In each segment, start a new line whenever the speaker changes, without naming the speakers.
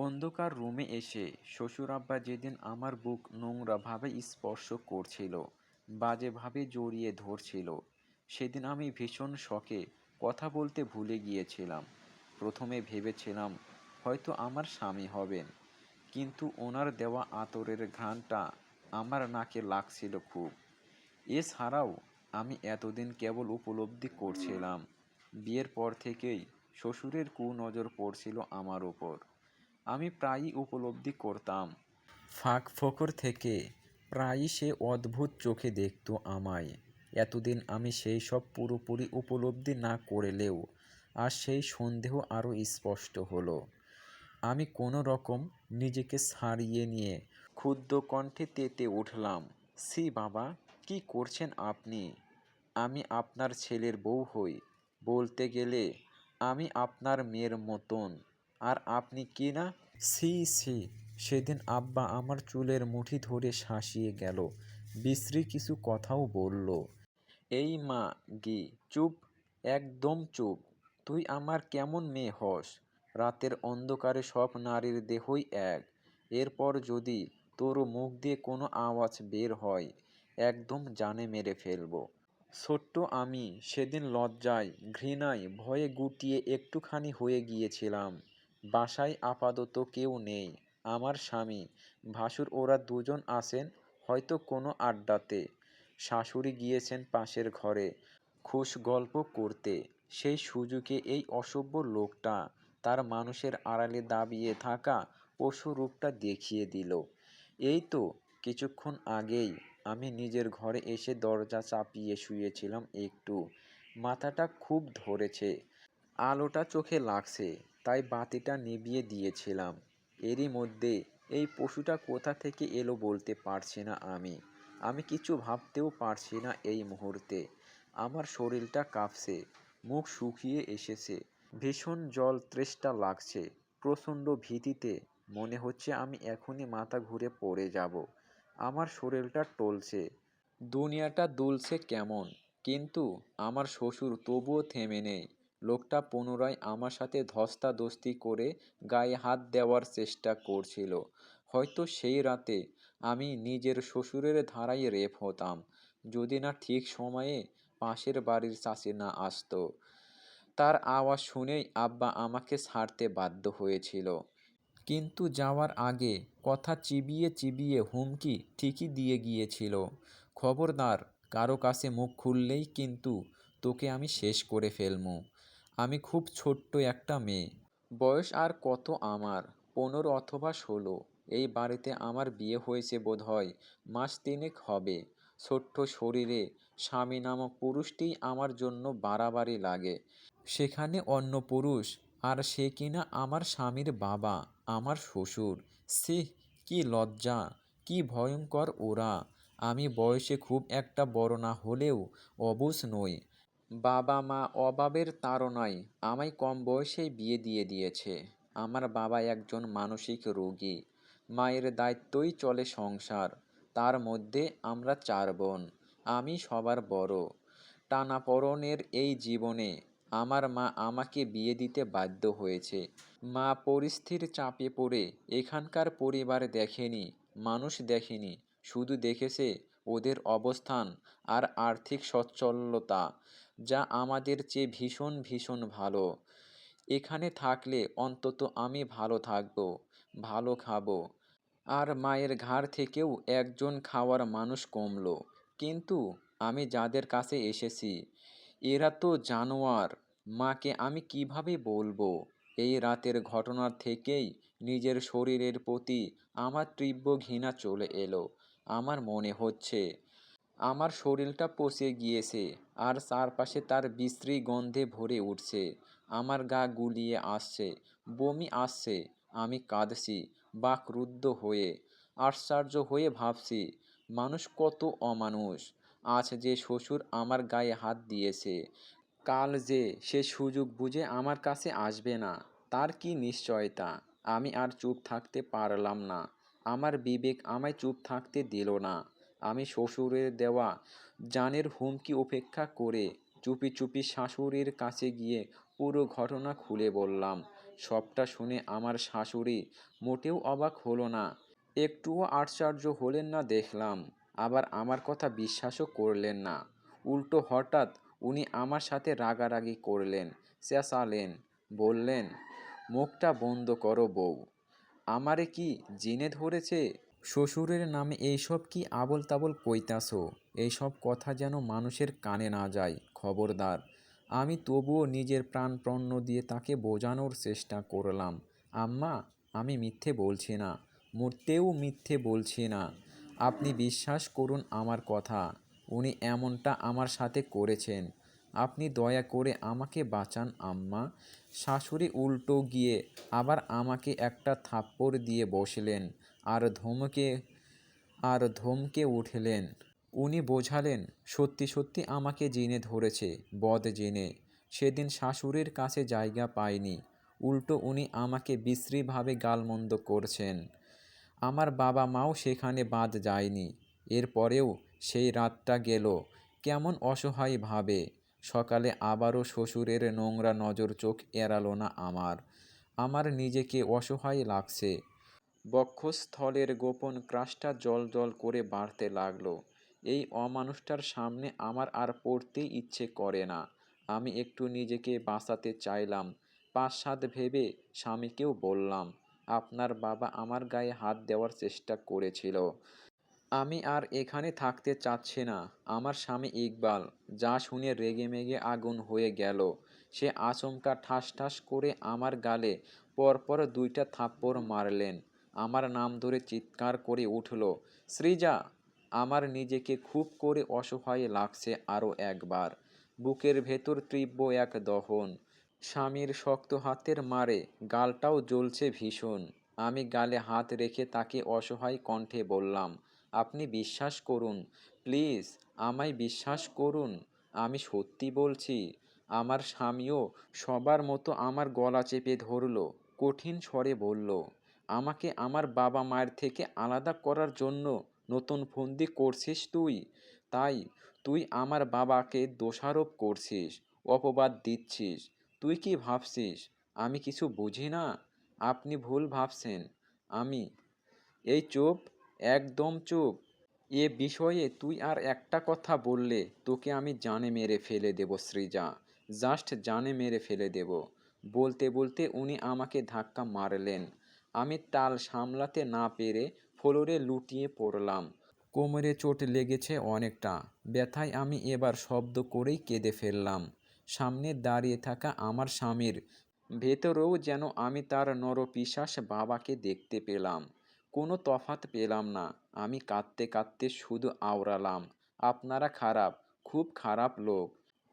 অন্ধকার রুমে এসে শ্বশুর আব্বা যেদিন আমার বুক নোংরাভাবে স্পর্শ করছিল, বাজেভাবে জড়িয়ে ধরছিল, সেদিন আমি ভীষণ শকে কথা বলতে ভুলে গিয়েছিলাম। প্রথমে ভেবেছিলাম হয়তো আমার স্বামী হবেন, কিন্তু ওনার দেওয়া আতরের ঘ্রাণটা আমার নাকে লাগছিল খুব। এছাড়াও আমি এতদিন কেবল উপলব্ধি করছিলাম, বিয়ের পর থেকেই শ্বশুরের কুনজর পড়ছিল আমার ওপর। আমি প্রায়ই উপলব্ধি করতাম, ফাঁক ফোকর থেকে প্রায়ই সে অদ্ভুত চোখে দেখতো আমায়। এতদিন আমি সেই সব পুরোপুরি উপলব্ধি না করলেও আর সেই সন্দেহ আরও স্পষ্ট হলো। আমি কোনো রকম নিজেকে ছাড়িয়ে নিয়ে ক্ষুদ্র কণ্ঠে তেতে উঠলাম, সি বাবা, কি করছেন আপনি? আমি আপনার ছেলের বউ হই, বলতে গেলে আমি আপনার মেয়ের মতন, আর আপনি কি না? ছি ছি। সেদিন আব্বা আমার চুলের মুঠি ধরে শাসিয়ে গেল, বিশ্রী কিছু কথাও বলল। এই মা গি, চুপ, একদম চুপ। তুই আমার কেমন মেয়ে হস? রাতের অন্ধকারে সব নারীর দেহই এক। এরপর যদি তোর মুখ দিয়ে কোনো আওয়াজ বের হয়, একদম জানে মেরে ফেলবো। ছোট্ট আমি সেদিন লজ্জায়, ঘৃণায়, ভয়ে গুটিয়ে একটুখানি হয়ে গিয়েছিলাম। বাসায় আপাতত কেউ নেই, আমার স্বামী, ভাসুর ওরা দুজন আছেন হয়তো কোনো আড্ডাতে। শাশুড়ি গিয়েছেন পাশের ঘরে খুশ গল্প করতে। সেই সুযোগে এই অসভ্য লোকটা তার মানুষের আড়ালে দাবিয়ে থাকা পশু রূপটা দেখিয়ে দিল। এই তো কিছুক্ষণ আগেই আমি নিজের ঘরে এসে দরজা চাপিয়ে শুয়েছিলাম একটু, মাথাটা খুব ধরেছে, আলোটা চোখে লাগছে, তাই বাতিটা নিভিয়ে দিয়েছিলাম। এরই মধ্যে এই পশুটা কোথা থেকে এলো বলতে পারছি না আমি। আমি কিছু ভাবতেও পারছি না এই মুহূর্তে। আমার শরীরটা কাঁপছে, মুখ শুকিয়ে এসেছে, ভীষণ জল তৃষ্ণা লাগছে, প্রচণ্ড ভীতিতে মনে হচ্ছে আমি এখনই মাথা ঘুরে পড়ে যাব। আমার শরীরটা টলছে, দুনিয়াটা দুলছে কেমন, কিন্তু আমার শ্বশুর তবুও থেমে নেই। লোকটা পুনরায় আমার সাথে ধস্তাধস্তি করে গায়ে হাত দেওয়ার চেষ্টা করছিল। হয়তো সেই রাতে আমি নিজের শ্বশুরের ধারায় রেপ হতাম, যদি না ঠিক সময়ে পাশের বাড়ির চাচি না আসতো। তার আওয়াজ শুনেই আব্বা আমাকে ছাড়তে বাধ্য হয়েছিল, কিন্তু যাওয়ার আগে কথা চিবিয়ে চিবিয়ে হুমকি ঠিকই দিয়ে গিয়েছিল, খবরদার কারো কাছে মুখ খুললেই কিন্তু তোকে আমি শেষ করে ফেলবো। আমি খুব ছোট্ট একটা মেয়ে, বয়স আর কত আমার, 15 অথবা 16। এই বাড়িতে আমার বিয়ে হয়েছে বোধহয় মাস তিনেক হবে। ছোট্ট শরীরে স্বামী নামক পুরুষটিই আমার জন্য বাড়াবাড়ি লাগে, সেখানে অন্য পুরুষ, আর সে কিনা আমার স্বামীর বাবা, আমার শ্বশুর। ছিঃ, কি লজ্জা, কি ভয়ঙ্কর ওরা। আমি বয়সে খুব একটা বড় না হলেও অবুঝ নই। বাবা মা অভাবের তাড়নায় আমায় কম বয়সেই বিয়ে দিয়ে দিয়েছে। আমার বাবা একজন মানসিক রোগী, মায়ের দায়িত্বই চলে সংসার। তার মধ্যে আমরা 4 বোন, আমি সবার বড়। টানাপোড়েনের এই জীবনে আমার মা আমাকে বিয়ে দিতে বাধ্য হয়েছে। মা পরিস্থিতির চাপে পড়ে এখানকার পরিবার দেখেনি, মানুষ দেখেনি, শুধু দেখেছে ওদের অবস্থান আর আর্থিক সচ্ছলতা, যা আমাদের চেয়ে ভীষণ ভীষণ ভালো। এখানে থাকলে অন্তত আমি ভালো থাকবো, ভালো খাবো, আর মায়ের ঘাড় থেকেও একজন খাওয়ার মানুষ কমলো। কিন্তু আমি যাদের কাছে এসেছি, এরা তো জানোয়ার। মাকে আমি কিভাবে বলবো? এই রাতের ঘটনার থেকেই নিজের শরীরের প্রতি আমার তীব্র ঘৃণা চলে এলো। আমার মনে হচ্ছে আমার শরীরটা পচে গিয়েছে, আর চারপাশে তার বিশ্রী গন্ধে ভরে উঠছে। আমার গা গুলিয়ে আসছে, বমি আসছে। আমি কাঁদছি বাকরুদ্ধ হয়ে, আশ্চর্য হয়ে ভাবছি, মানুষ কত অমানুষ। আজ যে শ্বশুর আমার গায়ে হাত দিয়েছে, কাল যে সে সুযোগ বুঝে আমার কাছে আসবে না, তার কি নিশ্চয়তা? আমি আর চুপ থাকতে পারলাম না। আমার বিবেক আমায় চুপ থাকতে দিল না। আমি শ্বশুরের দেওয়া জানের হুমকি উপেক্ষা করে চুপি চুপি শাশুড়ির কাছে গিয়ে পুরো ঘটনা খুলে বললাম। সবটা শুনে আমার শাশুড়ি মোটেও অবাক হলো না, একটুও আশ্চর্য হলেন না দেখলাম। আবার আমার কথা বিশ্বাসও করলেন না। উল্টো হঠাৎ উনি আমার সাথে রাগারাগি করলেন, চেঁচালেন, বললেন, মুখটা বন্ধ করো বউ, আমারে কি জিনে ধরেছে? শ্বশুরের নামে এইসব কি আবোল তাবোল কইতাছো? এইসব কথা যেন মানুষের কানে না যায়, খবরদার। আমি তবুও নিজের প্রাণপণ্য দিয়ে তাকে বোঝানোর চেষ্টা করলাম, আম্মা, আমি মিথ্যে বলছি না, মরতেও মিথ্যে বলছি না। আপনি বিশ্বাস করুন আমার কথা, উনি এমনটা আমার সাথে করেছেন। আপনি দয়া করে আমাকে বাঁচান আম্মা। শাশুড়ি উল্টো গিয়ে আবার আমাকে একটা থাপ্পড় দিয়ে বসলেন আর ধমকে উঠলেন। উনি বোঝালেন সত্যি সত্যি আমাকে জিনে ধরেছে, বদ জিনে। সেদিন শাশুড়ির কাছে জায়গা পায়নি, উল্টো উনি আমাকে বিশ্রীভাবে গালমন্দ করছেন। আমার বাবা মাও সেখানে বাদ যায়নি। এরপরেও সেই রাতটা গেল কেমন অসহায়ভাবে। সকালে আবারও শ্বশুরের নোংরা নজর চোখ এড়ালো না আমার। আমার নিজেকে অসহায় লাগছে। বক্ষস্থলের গোপন ক্রাশটা জ্বল করে বাড়তে লাগলো। এই অমানুষটার সামনে আমার আর পড়তেই ইচ্ছে করে না। আমি একটু নিজেকে বাঁচাতে চাইলাম। ৫-৭ ভেবে স্বামীকেও বললাম, আপনার বাবা আমার গায়ে হাত দেওয়ার চেষ্টা করেছিল। আমি আর এখানে থাকতে চাচ্ছি না। আমার স্বামী ইকবাল যা শুনে রেগেমেগে আগুন হয়ে গেল। সে আচমকা ঠাস ঠাস করে আমার গালে পরপর ২টা থাপ্পড় মারলেন। আমার নাম ধরে চিৎকার করে উঠল, সৃজা! আমার নিজেকে খুব করে অসহায় লাগছে আরও একবার। বুকের ভেতর তীব্র এক দহন। স্বামীর শক্ত হাতের মারে গালটাও জ্বলছে ভীষণ। আমি গালে হাত রেখে তাকে অসহায় কণ্ঠে বললাম, আপনি বিশ্বাস করুন, প্লিজ, আমায় বিশ্বাস করুন, আমি সত্যি বলছি। আমার স্বামীও সবার মতো আমার গলা চেপে ধরল, কঠিন স্বরে বলল, আমাকে আমার বাবা মায়ের থেকে আলাদা করার জন্য নতুন ফন্দি করছিস তুই? তাই তুই আমার বাবাকে দোষারোপ করছিস, অপবাদ দিচ্ছিস। তুই কি ভাবছিস আমি কিছু বুঝি না? আপনি ভুল ভাবছেন। আমি এই চুপ, একদম চুপ। এ বিষয়ে তুই আর একটা কথা বললে তোকে আমি জানে মেরে ফেলে দেব সৃজা, জাস্ট জানে মেরে ফেলে দেব। বলতে বলতে উনি আমাকে ধাক্কা মারলেন। আমি তাল সামলাতে না পেরে ফ্লোরে লুটিয়ে পড়লাম। কোমরে চোট লেগেছে অনেকটা। ব্যথায় আমি এবার শব্দ করেই কেঁদে ফেললাম। সামনে দাঁড়িয়ে থাকা আমার স্বামীর ভেতরেও যেন আমি তার নরপিশাচ বাবাকে দেখতে পেলাম। কোনো তফাৎ পেলাম না। আমি কাঁদতে কাঁদতে শুধু আওড়ালাম, আপনারা খারাপ, খুব খারাপ লোক।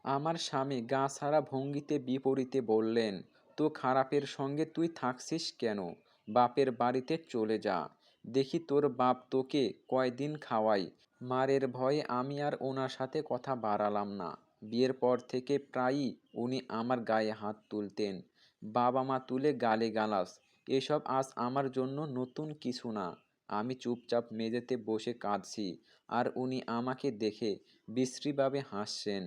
আমার স্বামী গা ছাড়া ভঙ্গিতে বিপরীতে বললেন, তো খারাপের সঙ্গে তুই থাকছিস কেন? বাপের বাড়িতে চলে যা, দেখি তোর বাপ তোকে কয়দিন খাওয়াই। মারের ভয়ে আমি আর ওনার সাথে কথা বাড়ালাম না। বিয়ের পর থেকে প্রায়ই উনি আমার গায়ে হাত তুলতেন, বাবা মা তুলে গালিগালাজ। এসব আজ আমার জন্য নতুন কিছু না। আমি চুপচাপ মেঝেতে বসে কাঁদছি আর উনি আমাকে দেখে বিশ্রীভাবে হাসছেন।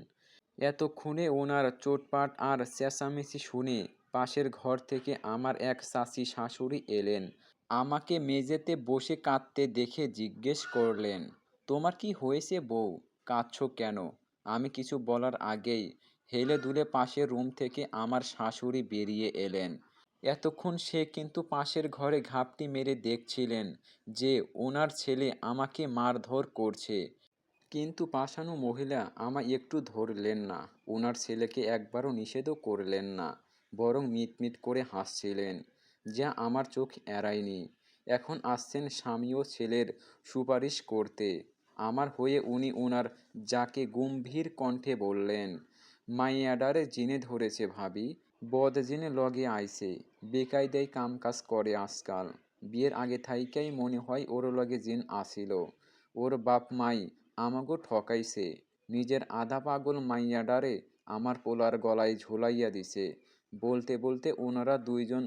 এতক্ষণে ওনার চোটপাট আর চেঁচামেচি শুনে পাশের ঘর থেকে আমার এক চাচি শাশুড়ি এলেন। আমাকে মেঝেতে বসে কাঁদতে দেখে জিজ্ঞেস করলেন, তোমার কি হয়েছে বউ, কাঁদছো কেন? আমি কিছু বলার আগেই হেলে দুলে পাশের রুম থেকে আমার শাশুড়ি বেরিয়ে এলেন। এতক্ষণ সে কিন্তু পাশের ঘরে ঘাপটি মেরে দেখছিলেন যে ওনার ছেলে আমাকে মারধর করছে। কিন্তু পাষাণু মহিলা আমায় একটু ধরলেন না, ওনার ছেলেকে একবারও নিষেধও করলেন না, বরং মিটমিট করে হাসছিলেন, যা আমার চোখ এড়ায়নি। এখন আসছেন স্বামী ও ছেলের সুপারিশ করতে আমার হয়ে। উনি ওনার যাকে গম্ভীর কণ্ঠে বললেন, মাইয়াডারে জিনে ধরেছে ভাবি, বদ জিনে লগে আইছে, বেকায়দায় কামকাজ করে আজকাল। বিয়ের আগে থাইকাই মনে হয় ওর লগে জিন আসিল। ওর বাপ মাই আমাগো ঠকাইছে, নিজের আধা পাগল মাইয়াডারে আমার পোলার গলায় ঝুলাইয়া দিছে। বলতে বলতে ওনারা দুইজন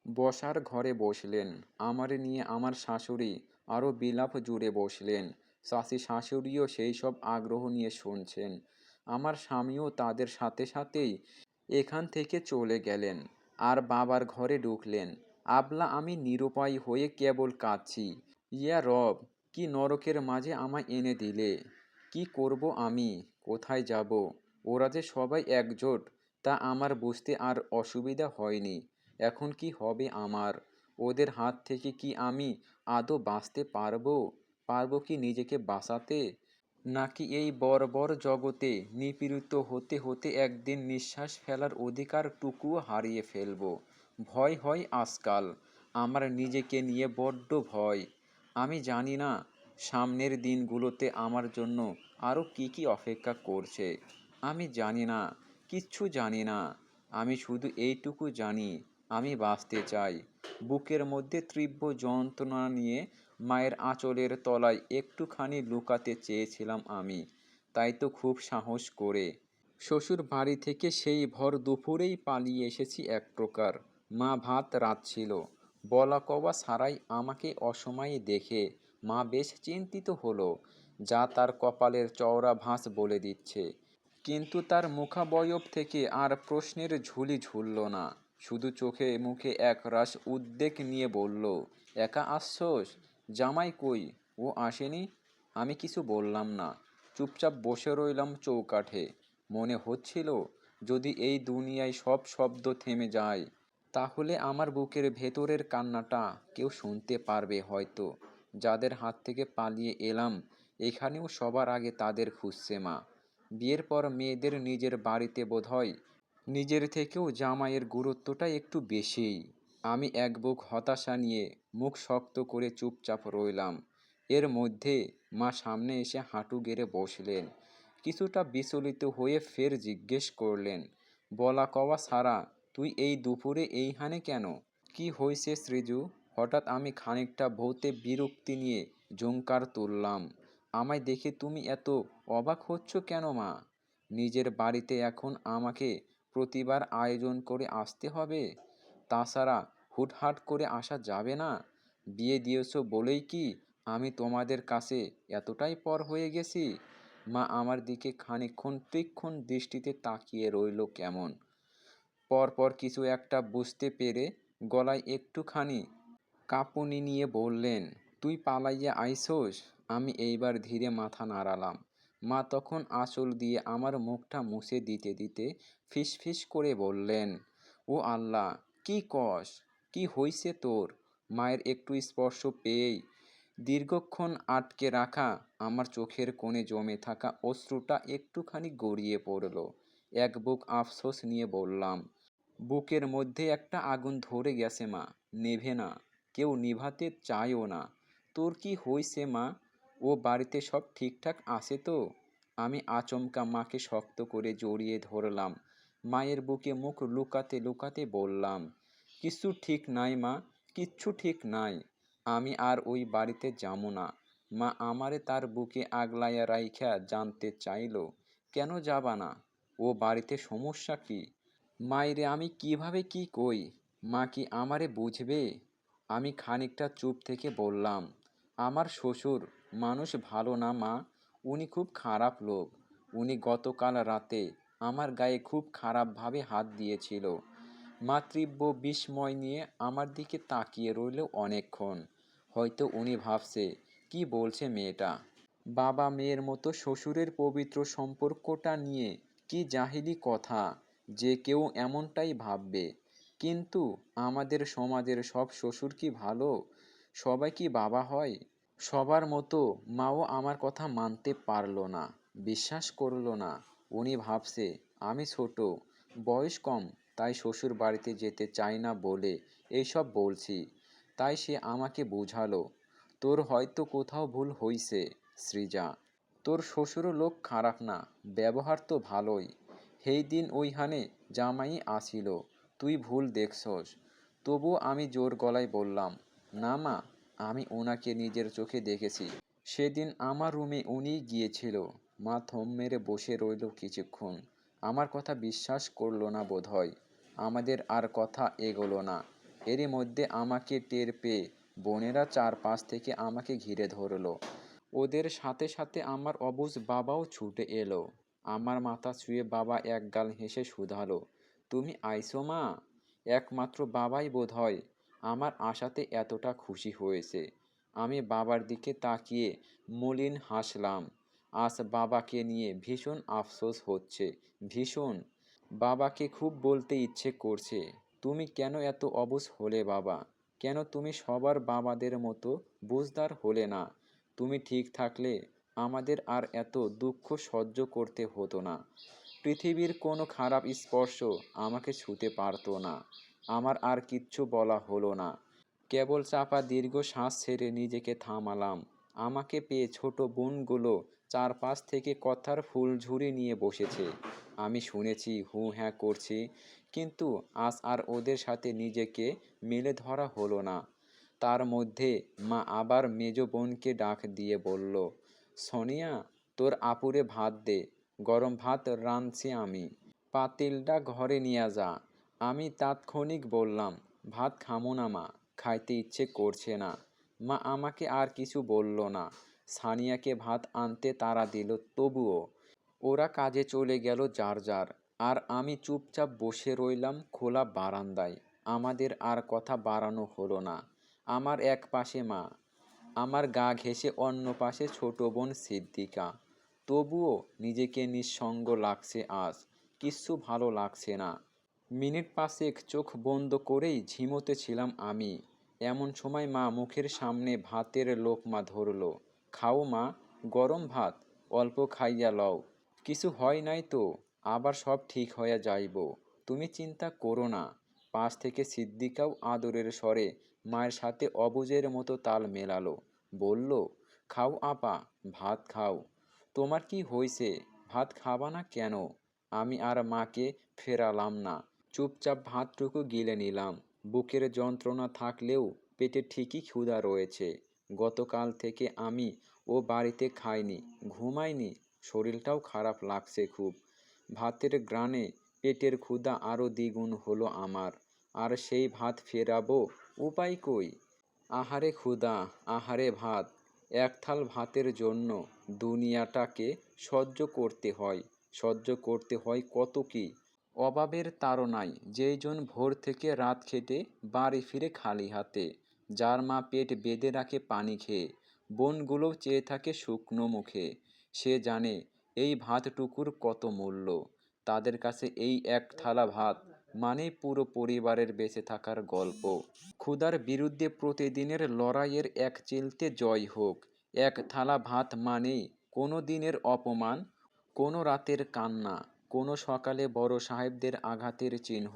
বসার ঘরে বসলেন। আমারে নিয়ে আমার শাশুড়ি আরও বিলাপ জুড়ে বসলেন। চাচি শাশুড়িও সেই সব আগ্রহ নিয়ে শুনছেন। আমার স্বামীও তাদের সাথে সাথেই এখান থেকে চলে গেলেন। আর বাবার ঘরে ঢুকলেন। আবলা আমি নিরুপায় হয়ে কেবল কাঁদছি। ইয়া রব, কি নরকের মাঝে আমায় এনে দিলে! কি করব আমি? কোথায় যাব? ওরা যে সবাই একজোট, তা আমার বুঝতে আর অসুবিধা হয়নি। এখন কি হবে আমার? ওদের হাত থেকে কি আমি আদৌ বাঁচতে পারবো? পারবো কি নিজেকে বাঁচাতে? নাকি এই বর্বর জগতে নিপীড়িত হতে হতে একদিন নিঃশ্বাস ফেলার অধিকারটুকুও হারিয়ে ফেলবো? ভয় হয় আজকাল। আমার নিজেকে নিয়ে বড্ড ভয়। আমি জানি না সামনের দিনগুলোতে আমার জন্য আরও কী কী অপেক্ষা করছে। আমি জানি না, কিচ্ছু জানি না। আমি শুধু এইটুকু জানি, আমি বাঁচতে চাই। বুকের মধ্যে তীব্র যন্ত্রণা নিয়ে মায়ের আঁচলের তলায় একটুখানি লুকাতে চেয়েছিলাম আমি। তাই তো খুব সাহস করে শ্বশুর বাড়ি থেকে সেই ভর দুপুরেই পালিয়ে এসেছি এক প্রকার। মা ভাত রাঁধছিল। বলা কওয়া ছাড়াই আমাকে অসময়ে দেখে মা বেশ চিন্তিত হলো। যা তার কপালের চওড়া ভাঁজ বলে দিচ্ছে। কিন্তু তার মুখাবয়ব থেকে আর প্রশ্নের ঝুলি ঝুলল না। শুধু চোখে মুখে একরাশ উদ্বেগ নিয়ে বলল, একা আসছোস? জামাই কই? ও আসেনি? আমি কিছু বললাম না। চুপচাপ বসে রইলাম চৌকাঠে। মনে হচ্ছিল, যদি এই দুনিয়ায় সব শব্দ থেমে যায়, তাহলে আমার বুকের ভেতরের কান্নাটা কেউ শুনতে পারবে হয়তো। যাদের হাত থেকে পালিয়ে এলাম, এখানেও সবার আগে তাদের খুঁজছে মা। বিয়ের পর মেয়েদের নিজের বাড়িতে বোধহয় নিজের থেকেও জামাইয়ের গুরুত্বটা একটু বেশিই। আমি এক বুক হতাশা নিয়ে মুখ শক্ত করে চুপচাপ রইলাম। এর মধ্যে মা সামনে এসে হাঁটু গেড়ে বসলেন। কিছুটা বিচলিত হয়ে ফের জিজ্ঞেস করলেন, বলা কওয়া ছাড়া তুই এই দুপুরে এইখানে কেন? কি হয়েছে শ্রীজু? হঠাৎ আমি খানিকটা ভৌতে বিরক্তি নিয়ে ঝুংকার তুললাম। আমায় দেখে তুমি এত অবাক হচ্ছ কেন মা? নিজের বাড়িতে এখন আমাকে প্রতিবার আয়োজন করে আসতে হবে? তাছাড়া হুটহাট করে আসা যাবে না। বিয়ে দিয়েছো বলেই কি আমি তোমাদের কাছে এতটাই পর হয়ে গেছি? মা আমার দিকে খানিকক্ষণ তীক্ষ্ণ দৃষ্টিতে তাকিয়ে রইল কেমন। পরপর কিছু একটা বুঝতে পেরে গলায় একটুখানি কাঁপুনি নিয়ে বললেন, তুই পালাইয়া আইসোস? আমি এইবার ধীরে মাথা নাড়ালাম। মা তখন আঁচল দিয়ে আমার মুখটা মুছে দিতে দিতে ফিসফিস করে বললেন, ও আল্লাহ, কি কস? কি হইছে তোর? মায়ের একটু স্পর্শ পেয়েই দীর্ঘক্ষণ আটকে রাখা আমার চোখের কোণে জমে থাকা অশ্রুটা একটুখানি গড়িয়ে পড়ল। এক বুক আফসোস নিয়ে বললাম, বুকের মধ্যে একটা আগুন ধরে গেছে মা, নেভে না। কেউ নিভাতে চায়ও না। তোর কি হইছে মা? ও বাড়িতে সব ঠিকঠাক আছে তো? আমি আচমকা মাকে শক্ত করে জড়িয়ে ধরলাম। মায়ের বুকে মুখ লুকাতে লুকাতে বললাম, কিচ্ছু ঠিক নাই মা, কিচ্ছু ঠিক নাই। আমি আর ওই বাড়িতে যাবো না। মা আমারে তার বুকে আগলাইয়া রাইখা জানতে চাইল, কেন যাবা না? ও বাড়িতে সমস্যা কি? মাইরে আমি কিভাবে কি কই? মা কি আমারে বুঝবে? আমি খানিকটা চুপ থেকে বললাম, আমার শ্বশুর মানুষ ভালো না মা, উনি খুব খারাপ লোক। উনি গতকাল রাতে আমার গায়ে খুব খারাপভাবে হাত দিয়েছিল। মা তীব্র বিস্ময় নিয়ে আমার দিকে তাকিয়ে রইল অনেকক্ষণ। হয়তো উনি ভাবছে, কি বলছে মেয়েটা? বাবা মেয়ের মতো শ্বশুরের পবিত্র সম্পর্কটা নিয়ে কি জাহিলি কথা, যে কেউ এমনটাই ভাববে। কিন্তু আমাদের সমাজের সব শ্বশুর কি ভালো? সবাই কি বাবা হয়? সবার মতো মাও আমার কথা মানতে পারল না, বিশ্বাস করল না। উনি ভাবছে আমি ছোট, বয়স কম, তাই শ্বশুর বাড়িতে যেতে চাই না বলে এইসব বলছি। তাই সে আমাকে বুঝালো, তোর হয়তো কোথাও ভুল হইছে সৃজা। তোর শ্বশুরও লোক খারাপ না, ব্যবহার তো ভালোই। সেই দিন ওইখানে জামাই আসিল, তুই ভুল দেখছস। তবুও আমি জোর গলায় বললাম, না মা, আমি ওনাকে নিজের চোখে দেখেছি। সেদিন আমার রুমে উনিই গিয়েছিল। মা থম মেরে বসে রইল কিছুক্ষণ। আমার কথা বিশ্বাস করলো না বোধহয়। আমাদের আর কথা এগোলো না। এরই মধ্যে আমাকে টের পেয়ে বোনেরা চারপাশ থেকে আমাকে ঘিরে ধরলো। ওদের সাথে সাথে আমার অবুঝ বাবাও ছুটে এলো। আমার মাথা ছুঁয়ে বাবা একগাল হেসে শুধালো, তুমি আইসো মা? একমাত্র বাবাই বোধহয় আমার আশাতে এতটা খুশি হয়েছে। আমি বাবার দিকে তাকিয়ে মলিন হাসলাম। আজ বাবাকে নিয়ে ভীষণ আফসোস হচ্ছে, ভীষণ। বাবাকে খুব বলতে ইচ্ছে করছে, তুমি কেন এত অবুঝ হলে বাবা? কেন তুমি সবার বাবাদের মতো বুঝদার হলে না? তুমি ঠিক থাকলে আমাদের আর এত দুঃখ সহ্য করতে হতো না। পৃথিবীর কোনো খারাপ স্পর্শ আমাকে ছুতে পারতো না। আমার আর কিচ্ছু বলা হলো না। কেবল চাপা দীর্ঘ শ্বাস ছেড়ে নিজেকে থামালাম। আমাকে পেয়ে ছোট বোনগুলো চারপাশ থেকে কথার ফুলঝুরি নিয়ে বসেছে। আমি শুনেছি, হু হ্যাঁ করছি, কিন্তু আজ আর ওদের সাথে নিজেকে মেলে ধরা হলো না। তার মধ্যে মা আবার মেজ বোনকে ডাক দিয়ে বলল, সোনিয়া, তোর আপুরে ভাত দে, গরম ভাত রাঁধছি আমি, পাতিলটা ঘরে নিয়ে যা। আমি তাৎক্ষণিক বললাম, ভাত খামো না মা, খাইতে ইচ্ছে করছে না। মা আমাকে আর কিছু বলল না। সানিয়াকে ভাত আনতে তাড়া দিল, তবুও ওরা কাজে চলে গেল যার যার। আর আমি চুপচাপ বসে রইলাম খোলা বারান্দায়। আমাদের আর কথা বাড়ানো হলো না। আমার এক পাশে মা, আমার গা ঘেঁষে অন্য পাশে ছোট বোন সিদ্দিকা। তবুও নিজেকে নিঃসঙ্গ লাগছে আজ। কিচ্ছু ভালো লাগছে না। মিনিট পাঁচেক চোখ বন্ধ করেই ঝিমোতে ছিলাম আমি। এমন সময় মা মুখের সামনে ভাতের লোকমা ধরল। খাও মা, গরম ভাত, অল্প খাইয়া লও। কিছু হয় নাই তো, আবার সব ঠিক হইয়া যাইব। তুমি চিন্তা করো না। পাশ থেকে সিদ্দিকাও আদরের স্বরে মায়ের সাথে অবুঝের মতো তাল মেলালো। বলল, খাও আপা, ভাত খাও। তোমার কি হইছে? ভাত খাবা না কেন? আমি আর মাকে ফেরালাম না। চুপচাপ ভাতটুকু গিলে নিলাম। বুকের যন্ত্রণা থাকলেও পেটে ঠিকই ক্ষুধা রয়েছে। গতকাল থেকে আমি ও বাড়িতে খাইনি, ঘুমাইনি, শরীরটাও খারাপ লাগছে খুব। ভাতের ঘ্রাণে পেটের ক্ষুধা আরও দ্বিগুণ হলো আমার। আর সেই ভাত ফেরাবো, উপায় কই? আহারে ক্ষুধা, আহারে ভাত। এক থাল ভাতের জন্য দুনিয়াটাকে সহ্য করতে হয়। সহ্য করতে হয় কত কি। অভাবের তাড়নায় যেইজন ভোর থেকে রাত খেটে বাড়ি ফিরে খালি হাতে, যার মা পেট বেঁধে রাখে পানি খেয়ে, বোনগুলোও চেয়ে থাকে শুকনো মুখে, সে জানে এই ভাতটুকুর কত মূল্য। তাদের কাছে এই এক থালা ভাত মানেই পুরো পরিবারের বেঁচে থাকার গল্প। ক্ষুধার বিরুদ্ধে প্রতিদিনের লড়াইয়ের এক চিলতে জয় হোক। এক থালা ভাত মানেই কোনো দিনের অপমান, কোনো রাতের কান্না, কোনো সকালে বড় সাহেবদের আঘাতের চিহ্ন।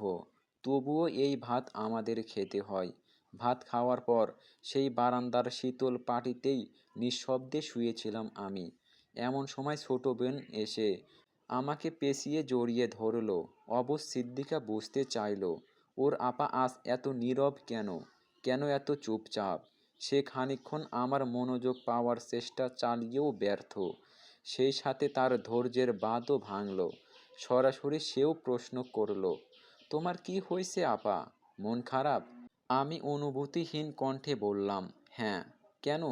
তবুও এই ভাত আমাদের খেতে হয়। ভাত খাওয়ার পর সেই বারান্দার শীতল পাটিতেই নিঃশব্দে শুয়েছিলাম আমি। এমন সময় ছোট বোন এসে আমাকে পেঁচিয়ে জড়িয়ে ধরল। অবশ সিদ্দিকা বুঝতে চাইল, ওর আপা আজ এত নীরব কেন, কেন এত চুপচাপ। সে খানিকক্ষণ আমার মনোযোগ পাওয়ার চেষ্টা চালিয়েও ব্যর্থ। সেই সাথে তার ধৈর্যের বাঁধও ভাঙল। সরাসরি সেও প্রশ্ন করল, তোমার কি হয়েছে আপা, মন খারাপ? আমি অনুভূতিহীন কণ্ঠে বললাম, হ্যাঁ। কেন,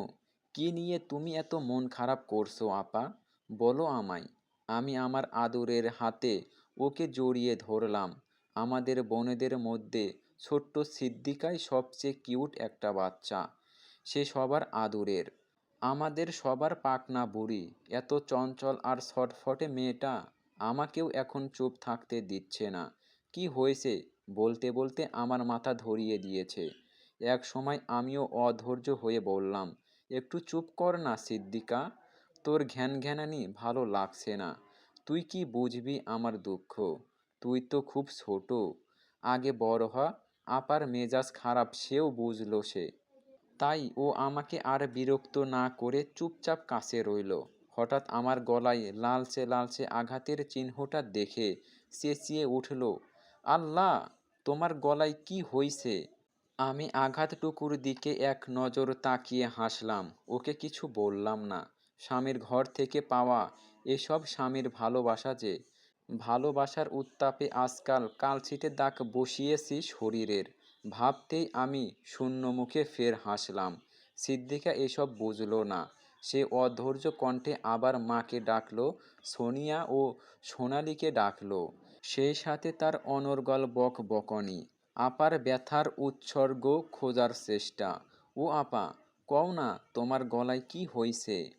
কি নিয়ে তুমি এত মন খারাপ করছো আপা? বলো আমায়। আমি আমার আদরের হাতে ওকে জড়িয়ে ধরলাম। আমাদের বোনেদের মধ্যে ছোট্ট সিদ্দিকাই সবচেয়ে কিউট একটা বাচ্চা। সে সবার আদরের, আমাদের সবার পাকনা বুড়ি। এত চঞ্চল আর ছটফটে মেয়েটা আমাকেও এখন চুপ থাকতে দিচ্ছে না। কি হয়েছে বলতে বলতে আমার মাথা ধরিয়ে দিয়েছে। এক সময় আমিও অধৈর্য হয়ে বললাম, একটু চুপ কর না সিদ্দিকা, তোর ঘ্যানঘ্যানানি ভালো লাগছে না। তুই কি বুঝবি আমার দুঃখ? তুই তো খুব ছোট, আগে বড় হ। আপার মেজাজ খারাপ সেও বুঝলো সে। তাই ও আমাকে আর বিরক্ত না করে চুপচাপ কাছে রইল। হঠাৎ আমার গলায় লালচে লালচে আঘাতের চিহ্নটা দেখে চেঁচিয়ে উঠল, আল্লাহ, তোমার গলায় কি হইছে? আমি আঘাতটুকুর দিকে এক নজর তাকিয়ে হাসলাম। ওকে কিছু বললাম না। স্বামীর ঘর থেকে পাওয়া এসব স্বামীর ভালোবাসা যে, ভালোবাসার উত্তাপে আজকাল কালছিটে দাগ বসিয়েছি শরীরের। ভাবতেই আমি শূন্য মুখে ফের হাসলাম। সিদ্দিকা এসব বুঝল না। সে অধৈর্য কণ্ঠে আবার মাকে ডাকলো, সোনিয়া ও সোনালীকে ডাকলো। সেই সাথে তার অনর্গল বকবকানি। আপার ব্যথার উৎসর্গ খোঁজার চেষ্টা। ও আপা, কও না তোমার গলায় কি হইছে?